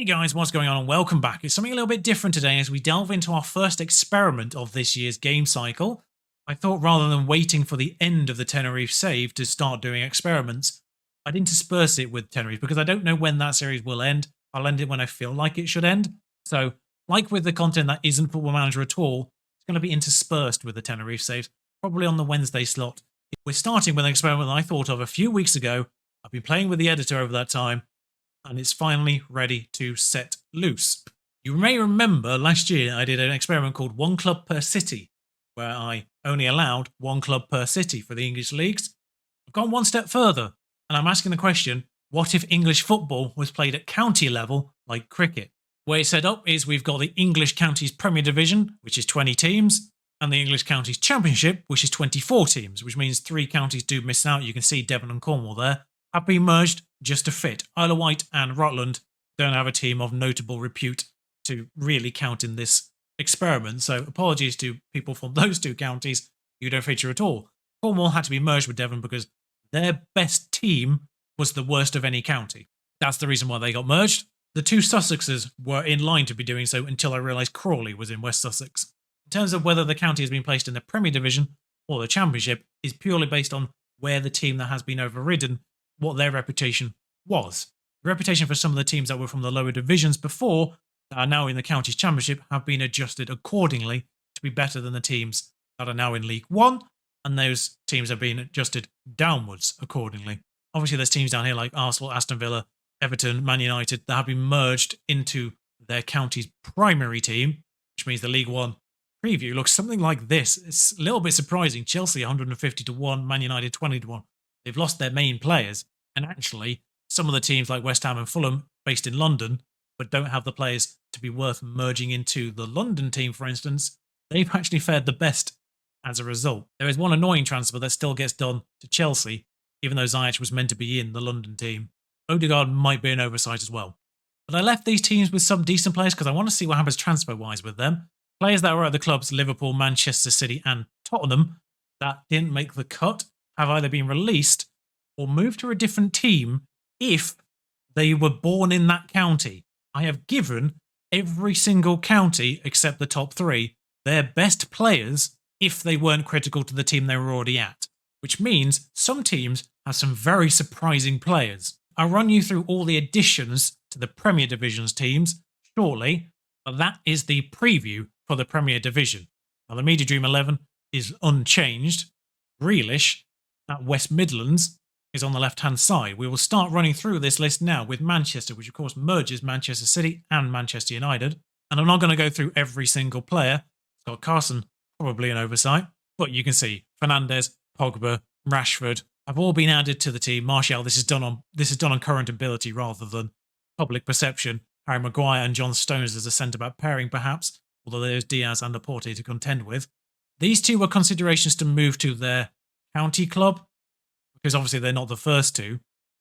Hey guys, what's going on and welcome back. It's something a little bit different today as we delve into our first experiment of this year's game cycle. I thought rather than waiting for the end of the Tenerife save to start doing experiments, I'd intersperse it with Tenerife because I don't know when that series will end. I'll end it when I feel like it should end. So, like with the content that isn't Football Manager at all, it's going to be interspersed with the Tenerife saves, probably on the Wednesday slot. We're starting with an experiment that I thought of a few weeks ago. I've been playing with the editor over that time, and it's finally ready to set loose. You may remember last year I did an experiment called One Club Per City, where I only allowed one club per city for the English leagues. I've gone one step further, and I'm asking the question, what if English football was played at county level like cricket? The way it's set up is we've got the English Counties Premier Division, which is 20 teams, and the English Counties Championship, which is 24 teams, which means 3 counties do miss out. You can see Devon and Cornwall there, have been merged just to fit. Isle of Wight and Rutland don't have a team of notable repute to really count in this experiment, so apologies to people from those 2 counties who don't feature at all. Cornwall had to be merged with Devon because their best team was the worst of any county. That's the reason why they got merged. The 2 Sussexes were in line to be doing so until I realised Crawley was in West Sussex. In terms of whether the county has been placed in the Premier Division or the Championship is purely based on where the team that has been overridden, what their reputation was. The reputation for some of the teams that were from the lower divisions before, that are now in the Counties Championship, have been adjusted accordingly to be better than the teams that are now in League One, and those teams have been adjusted downwards accordingly. Obviously, there's teams down here like Arsenal, Aston Villa, Everton, Man United that have been merged into their county's primary team, which means the League One preview looks something like this. It's a little bit surprising. Chelsea 150 to 1, Man United 20 to 1. They've lost their main players, and actually some of the teams like West Ham and Fulham, based in London, but don't have the players to be worth merging into the London team, for instance, they've actually fared the best as a result. There is one annoying transfer that still gets done to Chelsea, even though Ziyech was meant to be in the London team. Odegaard might be an oversight as well. But I left these teams with some decent players because I want to see what happens transfer-wise with them. Players that were at the clubs Liverpool, Manchester City and Tottenham that didn't make the cut have either been released or moved to a different team if they were born in that county. I have given every single county except the top 3 their best players if they weren't critical to the team they were already at, which means some teams have some very surprising players. I'll run you through all the additions to the Premier Division's teams shortly, but that is the preview for the Premier Division. Now, the Media Dream 11 is unchanged. Grealish at West Midlands is on the left-hand side. We will start running through this list now with Manchester, which of course merges Manchester City and Manchester United. And I'm not going to go through every single player. Scott Carson, probably an oversight. But you can see Fernandes, Pogba, Rashford have all been added to the team. Martial, this is done on current ability rather than public perception. Harry Maguire and John Stones as a centre-back pairing perhaps, although there's Diaz and Laporte to contend with. These 2 were considerations to move to their county club, because obviously they're not the first 2.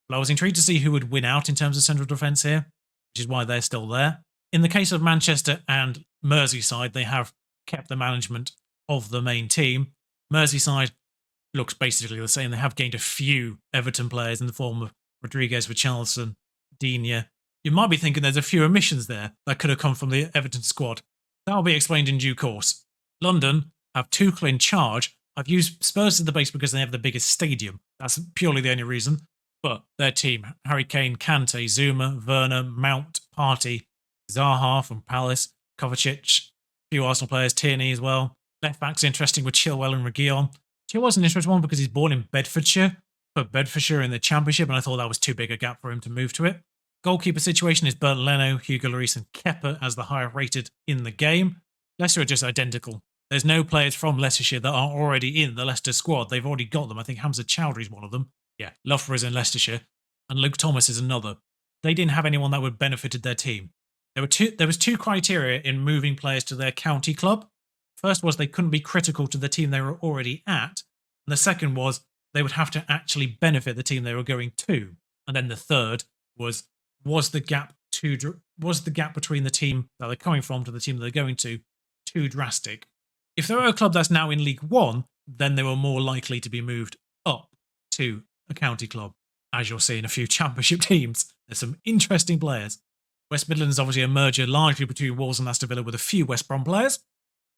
But I was intrigued to see who would win out in terms of central defence here, which is why they're still there. In the case of Manchester and Merseyside, they have kept the management of the main team. Merseyside looks basically the same. They have gained a few Everton players in the form of Rodriguez, Richarlison, Digne. You might be thinking there's a few omissions there that could have come from the Everton squad. That will be explained in due course. London have Tuchel in charge. I've used Spurs as the base because they have the biggest stadium. That's purely the only reason. But their team, Harry Kane, Kante, Zuma, Werner, Mount, Partey, Zaha from Palace, Kovacic, a few Arsenal players, Tierney as well. Left back's interesting with Chilwell and Reguilon. Chilwell's an interesting one because he's born in Bedfordshire, but Bedfordshire in the Championship, and I thought that was too big a gap for him to move to it. Goalkeeper situation is Bernd Leno, Hugo Lloris and Kepa as the higher rated in the game. Leicester are just identical. There's no players from Leicestershire that are already in the Leicester squad. They've already got them. I think Hamza Chowdhury is one of them. Yeah, Loughborough is in Leicestershire. And Luke Thomas is another. They didn't have anyone that would benefited their team. There was 2 criteria in moving players to their county club. First was they couldn't be critical to the team they were already at. And the second was they would have to actually benefit the team they were going to. And then the third was the gap between the team that they're coming from to the team that they're going to too drastic? If they were a club that's now in League One, then they were more likely to be moved up to a county club, as you'll see in a few Championship teams. There's some interesting players. West Midlands is obviously a merger largely between Wolves and Aston Villa with a few West Brom players,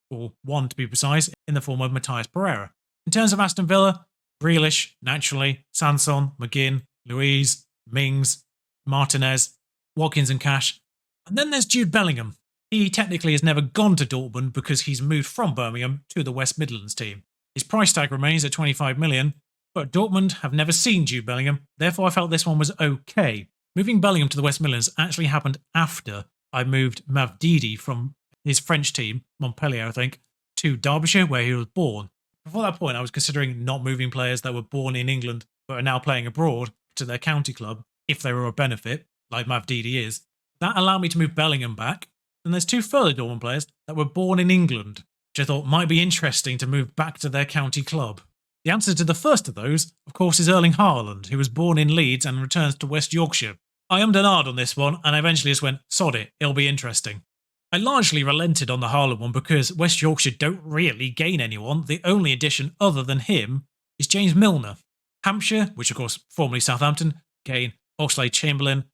or one to be precise, in the form of Matthias Pereira. In terms of Aston Villa, Grealish, naturally, Sanson, McGinn, Louise, Mings, Martinez, Watkins and Cash. And then there's Jude Bellingham. He technically has never gone to Dortmund because he's moved from Birmingham to the West Midlands team. His price tag remains at 25 million, but Dortmund have never seen Jude Bellingham, therefore I felt this one was okay. Moving Bellingham to the West Midlands actually happened after I moved Mavdidi from his French team, Montpellier I think, to Derbyshire where he was born. Before that point I was considering not moving players that were born in England but are now playing abroad to their county club if they were a benefit, like Mavdidi is. That allowed me to move Bellingham back, and there's two further Dortmund players that were born in England, which I thought might be interesting to move back to their county club. The answer to the first of those, of course, is Erling Haaland, who was born in Leeds and returns to West Yorkshire. I ummed and ahed on this one, and I eventually just went, sod it, it'll be interesting. I largely relented on the Haaland one because West Yorkshire don't really gain anyone. The only addition other than him is James Milner. Hampshire, which of course formerly Southampton, gain Oxlade-Chamberlain,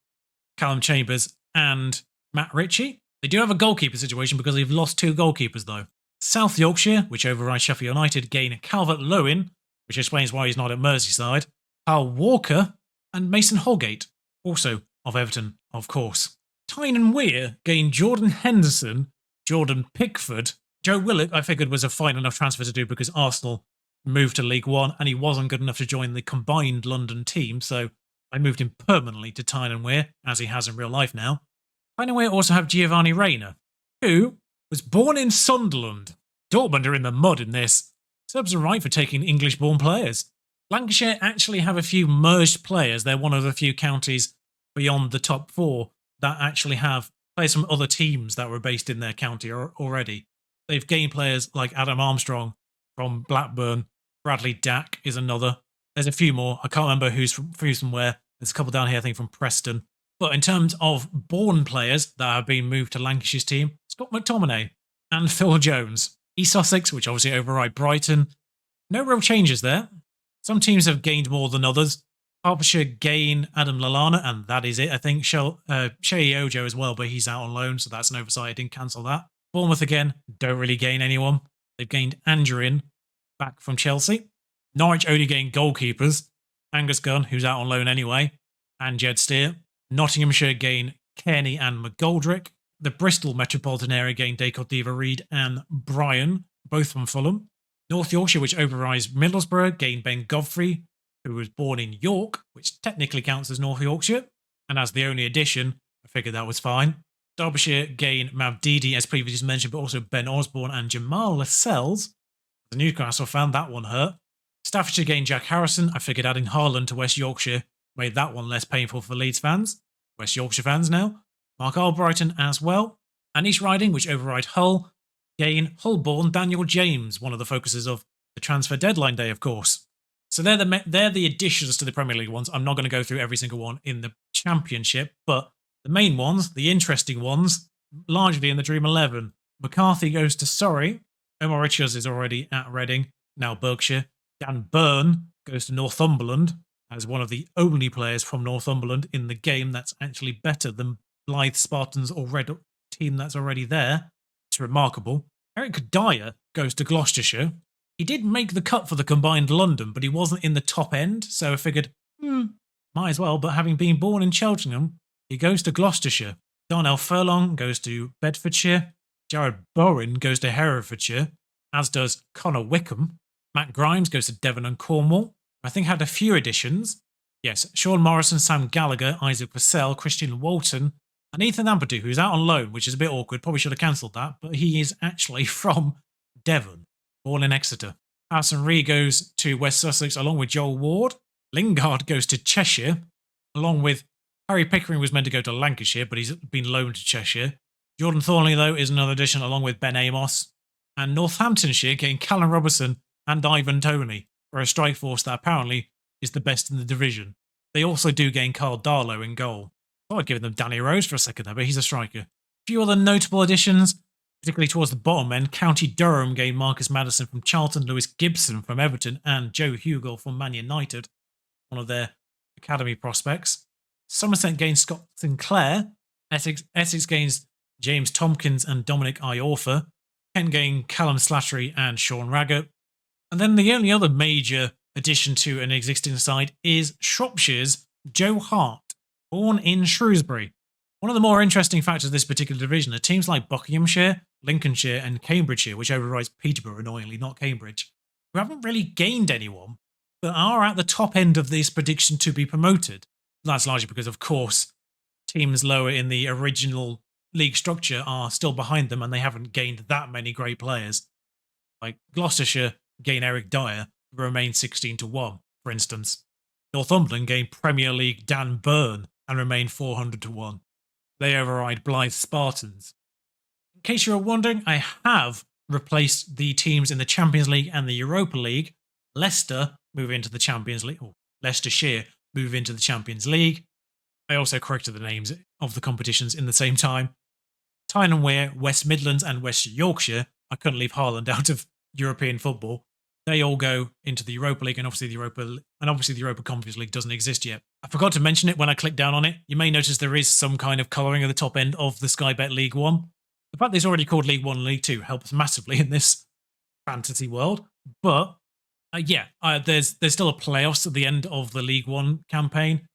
Callum Chambers and Matt Ritchie. They do have a goalkeeper situation because they've lost two goalkeepers though. South Yorkshire, which overrides Sheffield United, gain Calvert-Lewin, which explains why he's not at Merseyside, Kyle Walker and Mason Holgate, also of Everton, of course. Tyne Weir gained Jordan Henderson, Jordan Pickford. Joe Willock, I figured, was a fine enough transfer to do because Arsenal moved to League One and he wasn't good enough to join the combined London team, so I moved him permanently to Tyne Weir, as he has in real life now. Tyne Weir also have Giovanni Rayner, who was born in Sunderland. Dortmund are in the mud in this. Subs are right for taking English-born players. Lancashire actually have a few merged players. They're one of the few counties beyond the top four that actually have players from other teams that were based in their county already. They've gained players like Adam Armstrong from Blackburn. Bradley Dack is another. There's a few more. I can't remember who's from where. There's a couple down here, I think, from Preston. But in terms of born players that have been moved to Lancashire's team, Scott McTominay and Phil Jones. East Sussex, which obviously override Brighton. No real changes there. Some teams have gained more than others. Hertfordshire gain Adam Lallana, and that is it, I think. Shea Ojo as well, but he's out on loan, so that's an oversight. I didn't cancel that. Bournemouth again, don't really gain anyone. They've gained Andrew back from Chelsea. Norwich only gained goalkeepers. Angus Gunn, who's out on loan anyway, and Jed Steer. Nottinghamshire gain Kearney and McGoldrick. The Bristol metropolitan area gained Dacot Diva-Reid and Bryan, both from Fulham. North Yorkshire, which overrides Middlesbrough, gained Ben Godfrey, who was born in York, which technically counts as North Yorkshire. And as the only addition, I figured that was fine. Derbyshire gained Mavdidi, as previously mentioned, but also Ben Osborne and Jamal Lascelles. As a Newcastle fan, that one hurt. Staffordshire gained Jack Harrison. I figured adding Haaland to West Yorkshire made that one less painful for Leeds fans. West Yorkshire fans now. Mark Albrighton as well. And East Riding, which override Hull, gain Hull-born Daniel James, one of the focuses of the transfer deadline day, of course. So they're the additions to the Premier League ones. I'm not going to go through every single one in the Championship, but the main ones, the interesting ones, largely in the Dream 11. McCarthy goes to Surrey. Omar Richards is already at Reading, now Berkshire. Dan Burn goes to Northumberland as one of the only players from Northumberland in the game that's actually better than Blythe Spartans or Red team that's already there. It's remarkable. Eric Dyer goes to Gloucestershire. He did make the cut for the combined London, but he wasn't in the top end, so I figured, might as well, but having been born in Cheltenham, he goes to Gloucestershire. Darnell Furlong goes to Bedfordshire. Jared Bowen goes to Herefordshire, as does Connor Wickham. Matt Grimes goes to Devon and Cornwall. I think had a few additions. Yes, Sean Morrison, Sam Gallagher, Isaac Purcell, Christian Walton, and Ethan Ampadu, who's out on loan, which is a bit awkward. Probably should have cancelled that, but he is actually from Devon, born in Exeter. Alison Ree goes to West Sussex along with Joel Ward. Lingard goes to Cheshire, along with Harry Pickering was meant to go to Lancashire, but he's been loaned to Cheshire. Jordan Thornley, though, is another addition along with Ben Amos. And Northamptonshire gained Callum Robertson and Ivan Toney for a strike force that apparently is the best in the division. They also do gain Carl Darlow in goal. Thought I'd give them Danny Rose for a second there, but he's a striker. A few other notable additions, particularly towards the bottom end. County Durham gained Marcus Maddison from Charlton, Lewis Gibson from Everton, and Joe Hugill from Man United, one of their academy prospects. Somerset gained Scott Sinclair, Essex gains James Tompkins and Dominic Iorfa. Kent gain Callum Slattery and Sean Raggett. And then the only other major addition to an existing side is Shropshire's Joe Hart, born in Shrewsbury. One of the more interesting factors of this particular division are teams like Buckinghamshire, Lincolnshire, and Cambridgeshire, which overrides Peterborough, annoyingly, not Cambridge, who haven't really gained anyone, but are at the top end of this prediction to be promoted. That's largely because, of course, teams lower in the original league structure are still behind them and they haven't gained that many great players. Like Gloucestershire gain Eric Dyer, who remains 16-1, for instance. Northumberland gain Premier League Dan Byrne and remain 400-1. They override Blythe Spartans. In case you were wondering, I have replaced the teams in the Champions League and the Europa League. Leicester move into the Champions League, or Leicestershire move into the Champions League. I also corrected the names of the competitions in the same time. Tyne and Wear, West Midlands and West Yorkshire, I couldn't leave Haaland out of European football. They all go into the Europa League, and obviously the Europa Conference League doesn't exist yet. I forgot to mention it when I clicked down on it. You may notice there is some kind of colouring at the top end of the Sky Bet League One. The fact that it's already called League One and League Two helps massively in this fantasy world. But there's still a playoffs at the end of the League One campaign.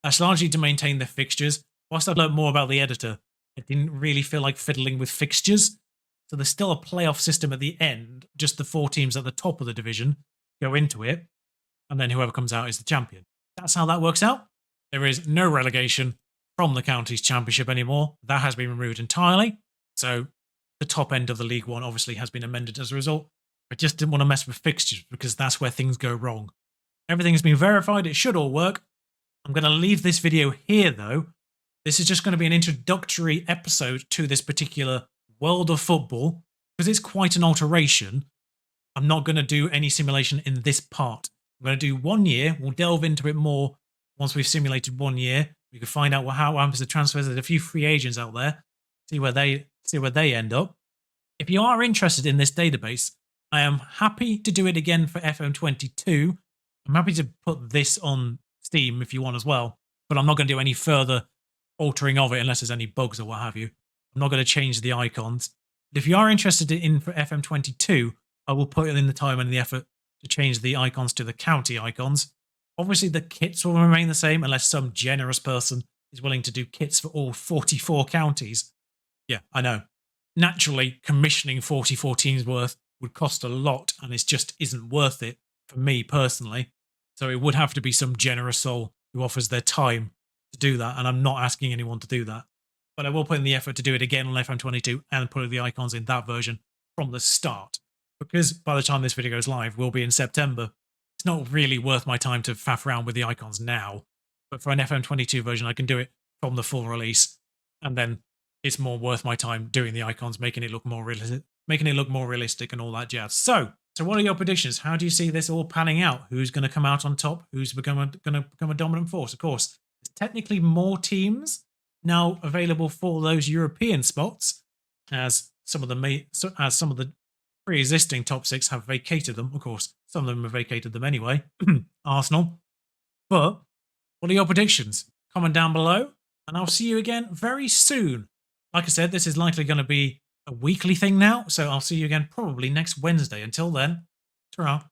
That's largely to maintain the fixtures. Whilst I've learned more about the editor, I didn't really feel like fiddling with fixtures. So there's still a playoff system at the end. Just the 4 teams at the top of the division go into it, and then whoever comes out is the champion. That's how that works out. There is no relegation from the Counties Championship anymore. That has been removed entirely. So the top end of the League One obviously has been amended as a result. I just didn't want to mess with fixtures because that's where things go wrong. Everything has been verified. It should all work. I'm going to leave this video here, though. This is just going to be an introductory episode to this particular world of football, because it's quite an alteration. I'm not going to do any simulation in this part. I'm going to do 1 year. We'll delve into it more once we've simulated 1 year. We can find out how happens to transfers. There's a few free agents out there. See where they end up. If you are interested in this database, I am happy to do it again for FM22. I'm happy to put this on Steam if you want as well, but I'm not going to do any further altering of it unless there's any bugs or what have you. I'm not going to change the icons. But if you are interested in for FM22, I will put in the time and the effort to change the icons to the county icons. Obviously, the kits will remain the same unless some generous person is willing to do kits for all 44 counties. Yeah, I know. Naturally, commissioning 44 teams worth would cost a lot, and it just isn't worth it for me personally. So it would have to be some generous soul who offers their time to do that, and I'm not asking anyone to do that. But I will put in the effort to do it again on FM22 and put the icons in that version from the start. Because by the time this video goes live, we'll be in September. It's not really worth my time to faff around with the icons now. But for an FM22 version, I can do it from the full release. And then it's more worth my time doing the icons, making it look more realistic and all that jazz. So what are your predictions? How do you see this all panning out? Who's going to come out on top? Who's going to become a dominant force? Of course, there's technically more teams now available for those European spots, as some of the pre-existing top 6 have vacated them. Of course, some of them have vacated them anyway. Arsenal. But what are your predictions? Comment down below, and I'll see you again very soon. Like I said, this is likely going to be a weekly thing now, so I'll see you again probably next Wednesday. Until then, ta-ra.